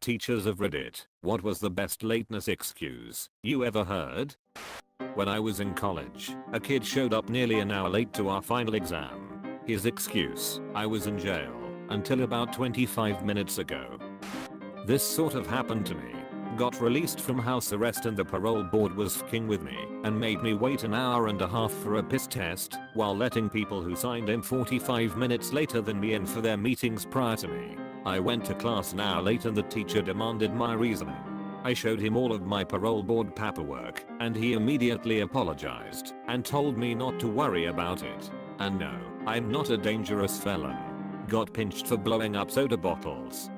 teachers of Reddit, what was the best lateness excuse you ever heard? When I was in college, a kid showed up nearly an hour late to our final exam. His excuse, I was in jail until about 25 minutes ago. This sort of happened to me. Got released from house arrest and the parole board was f***ing with me and made me wait an hour and a half for a piss test while letting people who signed in 45 minutes later than me in for their meetings prior to me. I went to class an hour late and the teacher demanded my reasoning. I showed him all of my parole board paperwork and he immediately apologized and told me not to worry about it. And no, I'm not a dangerous felon. Got pinched for blowing up soda bottles.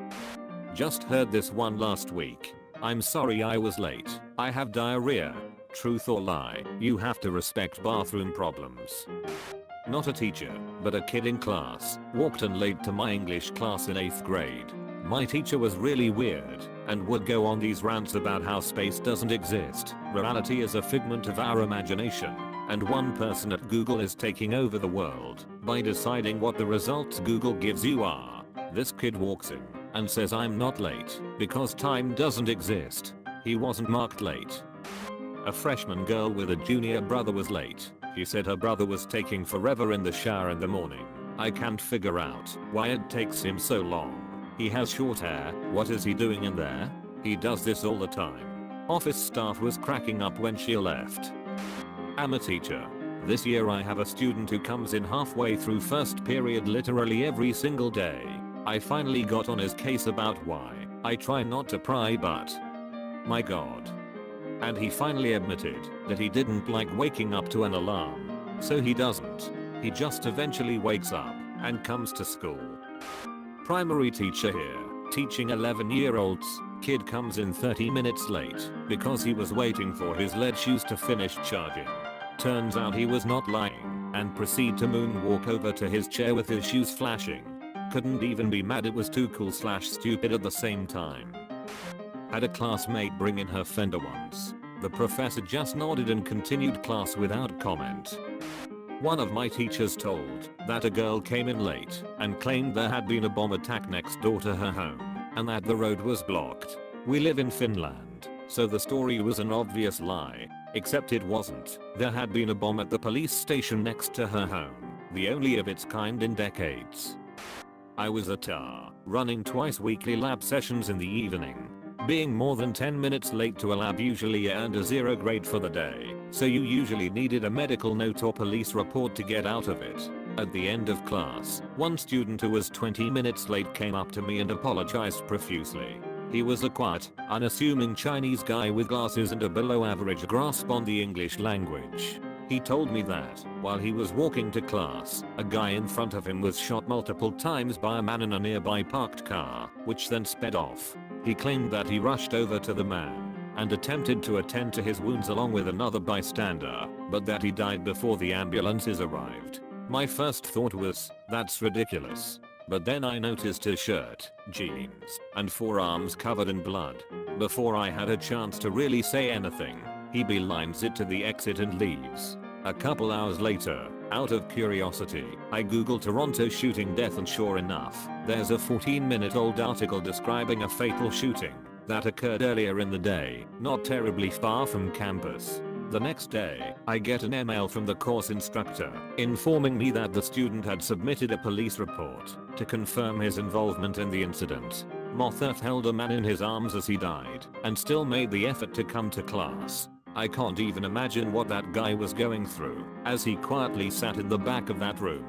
Just heard this one last week. I'm sorry I was late. I have diarrhea. Truth or lie, you have to respect bathroom problems. Not a teacher, but a kid in class, walked in late to my English class in 8th grade. My teacher was really weird and would go on these rants about how space doesn't exist, reality is a figment of our imagination, and one person at Google is taking over the world by deciding what the results Google gives you are. This kid walks in and says I'm not late because time doesn't exist. He wasn't marked late. A freshman girl with a junior brother was late. She said her brother was taking forever in the shower in the morning. I can't figure out why it takes him so long. He has short hair, what is he doing in there? He does this all the time. Office staff was cracking up when she left. I'm a teacher. This year I have a student who comes in halfway through first period literally every single day. I finally got on his case about why I try not to pry but my god. And he finally admitted that he didn't like waking up to an alarm. So he doesn't. He just eventually wakes up and comes to school. Primary teacher here, teaching 11-year-olds. Kid comes in 30 minutes late because he was waiting for his lead shoes to finish charging. Turns out he was not lying and proceed to moonwalk over to his chair with his shoes flashing. Couldn't even be mad, it was too cool/stupid at the same time. Had a classmate bring in her fender once. The professor just nodded and continued class without comment. One of my teachers told that a girl came in late and claimed there had been a bomb attack next door to her home and that the road was blocked. We live in Finland, so the story was an obvious lie, except it wasn't. There had been a bomb at the police station next to her home, the only of its kind in decades. I was a tar, running twice weekly lab sessions in the evening. Being more than 10 minutes late to a lab usually earned a 0 grade for the day, so you usually needed a medical note or police report to get out of it. At the end of class, one student who was 20 minutes late came up to me and apologized profusely. He was a quiet, unassuming Chinese guy with glasses and a below average grasp on the English language. He told me that, while he was walking to class, a guy in front of him was shot multiple times by a man in a nearby parked car, which then sped off. He claimed that he rushed over to the man and attempted to attend to his wounds along with another bystander, but that he died before the ambulances arrived. My first thought was, that's ridiculous. But then I noticed his shirt, jeans, and forearms covered in blood. Before I had a chance to really say anything, he beelines it to the exit and leaves. A couple hours later, out of curiosity, I googled Toronto shooting death and sure enough, there's a 14-minute-old article describing a fatal shooting that occurred earlier in the day, not terribly far from campus. The next day, I get an email from the course instructor informing me that the student had submitted a police report to confirm his involvement in the incident. Motheth held a man in his arms as he died and still made the effort to come to class. I can't even imagine what that guy was going through as he quietly sat in the back of that room.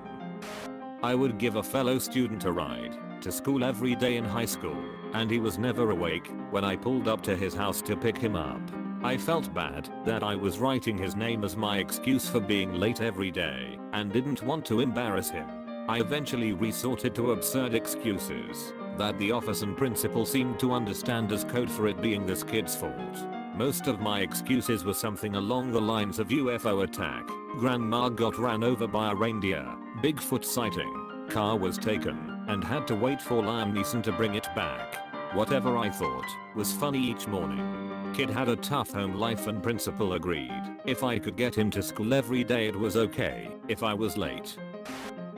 I would give a fellow student a ride to school every day in high school, and he was never awake when I pulled up to his house to pick him up. I felt bad that I was writing his name as my excuse for being late every day and didn't want to embarrass him. I eventually resorted to absurd excuses that the office and principal seemed to understand as code for it being this kid's fault. Most of my excuses were something along the lines of UFO attack, grandma got ran over by a reindeer, Bigfoot sighting, car was taken, and had to wait for Liam Neeson to bring it back. Whatever I thought was funny each morning. Kid had a tough home life and principal agreed if I could get him to school every day it was okay if I was late.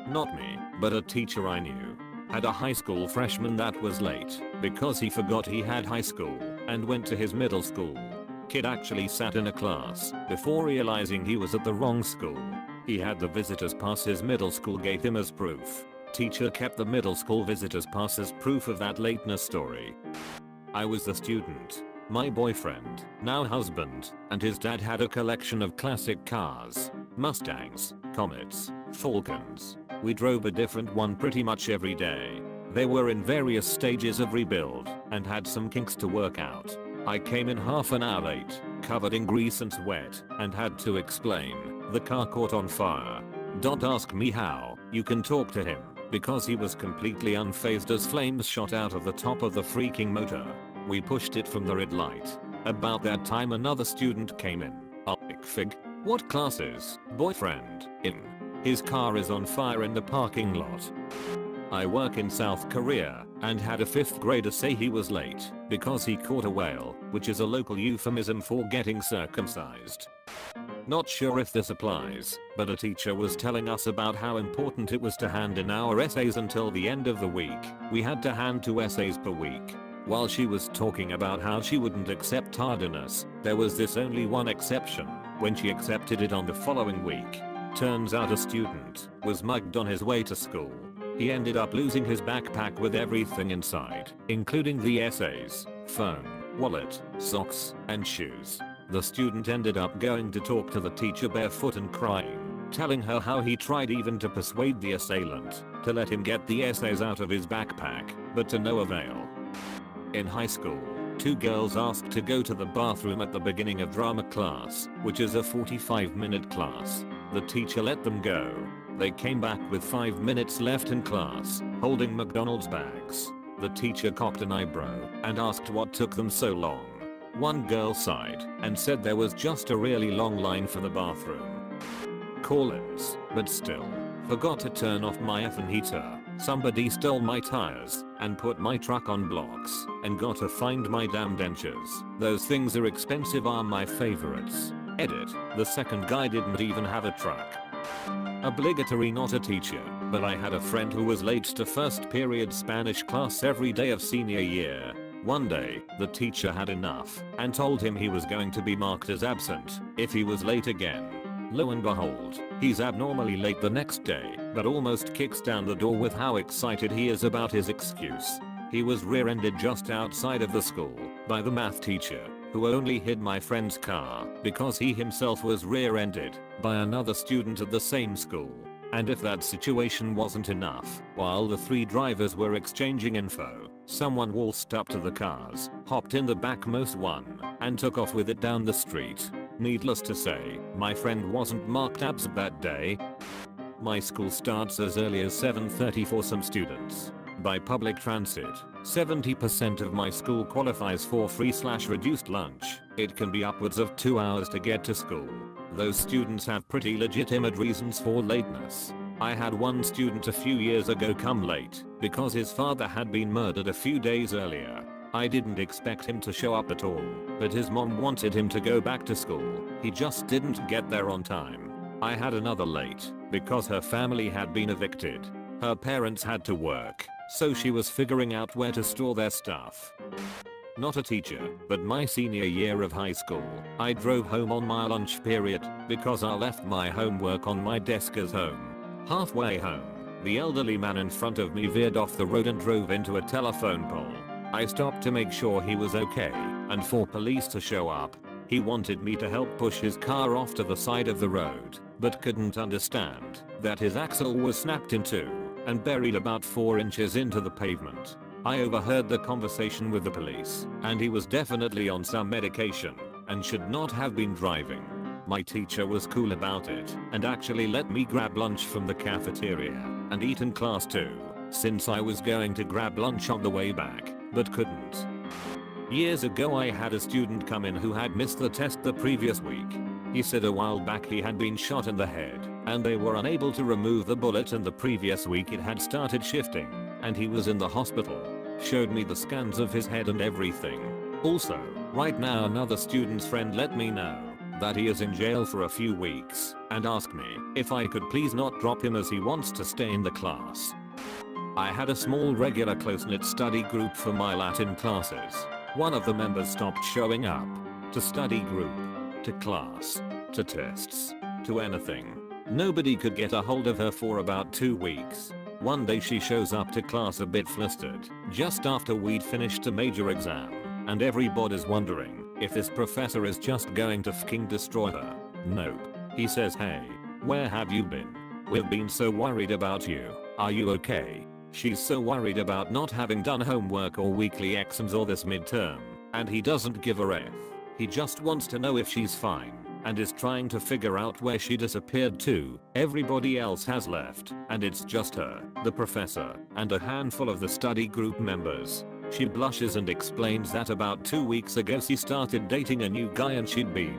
Not me, but a teacher I knew. Had a high school freshman that was late because he forgot he had high school and went to his middle school. Kid actually sat in a class before realizing he was at the wrong school. He had the visitor's pass his middle school gave him as proof. Teacher kept the middle school visitor's pass as proof of that lateness story. I was the student. My boyfriend, now husband, and his dad had a collection of classic cars. Mustangs, Comets, Falcons. We drove a different one pretty much every day. They were in various stages of rebuild and had some kinks to work out. I came in half an hour late, covered in grease and sweat, and had to explain the car caught on fire. Don't ask me how, you can talk to him, because he was completely unfazed as flames shot out of the top of the freaking motor. We pushed it from the red light. About that time another student came in. Fig. What classes? Boyfriend. In. His car is on fire in the parking lot. I work in South Korea and had a 5th grader say he was late because he caught a whale, which is a local euphemism for getting circumcised. Not sure if this applies, but a teacher was telling us about how important it was to hand in our essays until the end of the week. We had to hand 2 essays per week. While she was talking about how she wouldn't accept tardiness, there was this only one exception, when she accepted it on the following week. Turns out a student was mugged on his way to school. He ended up losing his backpack with everything inside, including the essays, phone, wallet, socks, and shoes. The student ended up going to talk to the teacher barefoot and crying, telling her how he tried even to persuade the assailant to let him get the essays out of his backpack, but to no avail. In high school, 2 girls asked to go to the bathroom at the beginning of drama class, which is a 45-minute class. The teacher let them go. They came back with 5 minutes left in class, holding McDonald's bags. The teacher cocked an eyebrow and asked what took them so long. One girl sighed and said there was just a really long line for the bathroom. Call-ins, but still. Forgot to turn off my effing heater. Somebody stole my tires and put my truck on blocks and got to find my damn dentures. Those things are expensive are my favorites. Edit. The second guy didn't even have a truck. Obligatory not a teacher, but I had a friend who was late to first period Spanish class every day of senior year. One day, the teacher had enough and told him he was going to be marked as absent if he was late again. Lo and behold, he's abnormally late the next day, but almost kicks down the door with how excited he is about his excuse. He was rear-ended just outside of the school by the math teacher, who only hid my friend's car because he himself was rear-ended by another student at the same school. And if that situation wasn't enough, while the 3 drivers were exchanging info, someone waltzed up to the cars, hopped in the backmost one, and took off with it down the street. Needless to say, my friend wasn't marked absent that day. My school starts as early as 7:30 for some students. By public transit, 70% of my school qualifies for free/reduced lunch. It can be upwards of 2 hours to get to school. Those students have pretty legitimate reasons for lateness. I had one student a few years ago come late because his father had been murdered a few days earlier. I didn't expect him to show up at all, but his mom wanted him to go back to school. He just didn't get there on time. I had another late because her family had been evicted. Her parents had to work, so she was figuring out where to store their stuff. Not a teacher, but my senior year of high school, I drove home on my lunch period because I left my homework on my desk as home. Halfway home, the elderly man in front of me veered off the road and drove into a telephone pole. I stopped to make sure he was okay and for police to show up. He wanted me to help push his car off to the side of the road, but couldn't understand that his axle was snapped in 2 and buried about 4 inches into the pavement. I overheard the conversation with the police, and he was definitely on some medication and should not have been driving. My teacher was cool about it and actually let me grab lunch from the cafeteria and eat in class too, since I was going to grab lunch on the way back, but couldn't. Years ago I had a student come in who had missed the test the previous week. He said a while back he had been shot in the head and they were unable to remove the bullet, and the previous week it had started shifting and he was in the hospital. Showed me the scans of his head and everything. Also, right now another student's friend let me know that he is in jail for a few weeks and asked me if I could please not drop him as he wants to stay in the class. I had a small regular close-knit study group for my Latin classes. One of the members stopped showing up. To study group. To class. To tests. To anything. Nobody could get a hold of her for about 2 weeks. One day she shows up to class a bit flustered, just after we'd finished a major exam, and everybody's wondering if this professor is just going to fucking destroy her. Nope. He says, "Hey, where have you been? We've been so worried about you. Are you okay?" She's so worried about not having done homework or weekly exams or this midterm, and he doesn't give a F. He just wants to know if she's fine, and is trying to figure out where she disappeared to. Everybody else has left, and it's just her, the professor, and a handful of the study group members. She blushes and explains that about 2 weeks ago she started dating a new guy and she'd been,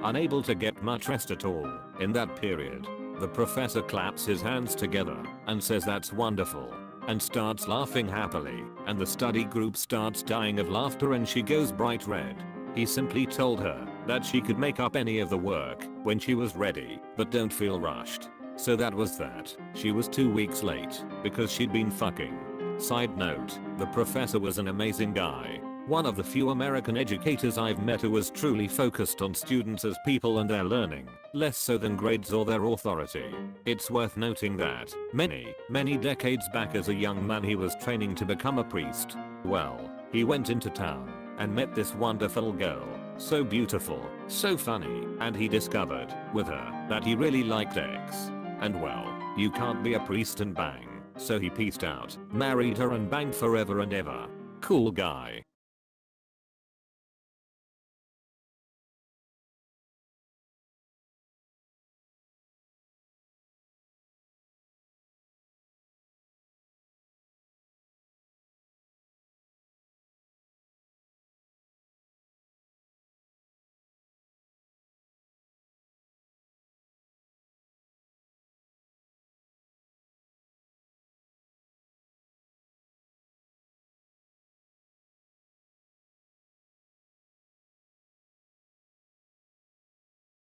unable to get much rest at all in that period. The professor claps his hands together and says that's wonderful, and starts laughing happily, and the study group starts dying of laughter and she goes bright red. He simply told her that she could make up any of the work when she was ready, but don't feel rushed. So that was that. She was 2 weeks late because she'd been fucking. Side note, the professor was an amazing guy. One of the few American educators I've met who was truly focused on students as people and their learning, less so than grades or their authority. It's worth noting that many decades back as a young man he was training to become a priest. Well, he went into town and met this wonderful girl, so beautiful, so funny, and he discovered with her that he really liked X. And well, you can't be a priest and bang, so he peaced out, married her and banged forever and ever. Cool guy.